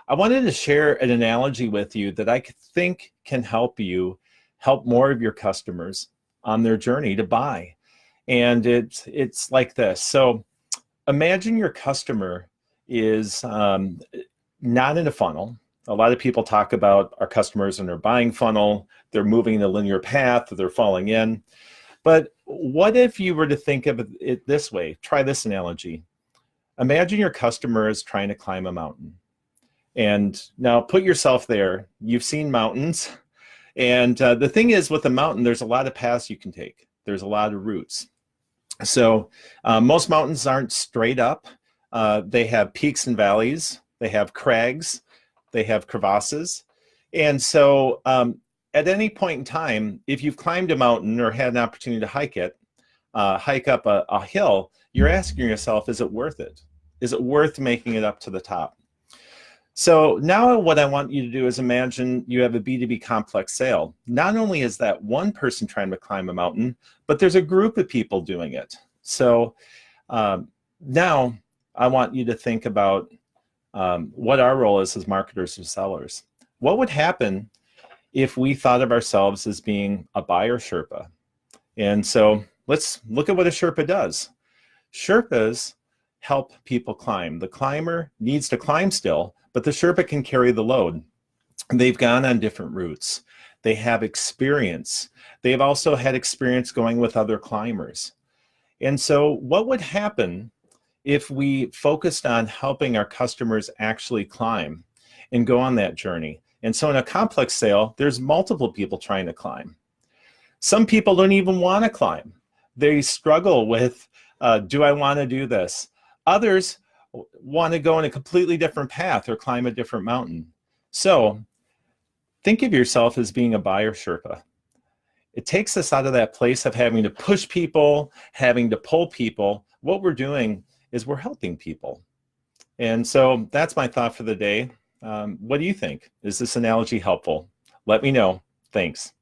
I wanted to share an analogy with you that I think can help you help more of your customers on their journey to buy. And it's like this. So imagine your customer is not in a funnel. A lot of people talk about our customers in their buying funnel. They're moving in a linear path, they're falling in. But what if you were to think of it this way? Try this analogy. Imagine your customer is trying to climb a mountain. And now put yourself there. You've seen mountains. And the thing is, with a mountain, there's a lot of paths you can take. There's a lot of routes. So most mountains aren't straight up. They have peaks and valleys. They have crags. They have crevasses. And so at any point in time, if you've climbed a mountain or had an opportunity to hike it, hike up a hill, you're asking yourself, is it worth it? Is it worth making it up to the top? So now what I want you to do is imagine you have a B2B complex sale. Not only is that one person trying to climb a mountain, but there's a group of people doing it. So now I want you to think about what our role is as marketers and sellers. What would happen if we thought of ourselves as being a buyer Sherpa? And so let's look at what a Sherpa does. Sherpas help people climb. The climber needs to climb still, but the Sherpa can carry the load. They've gone on different routes. They have experience. They've also had experience going with other climbers. And so what would happen if we focused on helping our customers actually climb and go on that journey? And so in a complex sale, there's multiple people trying to climb. Some people don't even want to climb. They struggle with, do I want to do this? Others want to go in a completely different path or climb a different mountain. So think of yourself as being a buyer Sherpa. It takes us out of that place of having to push people, having to pull people. What we're doing is we're helping people. And so that's my thought for the day. What do you think? Is this analogy helpful? Let me know. Thanks.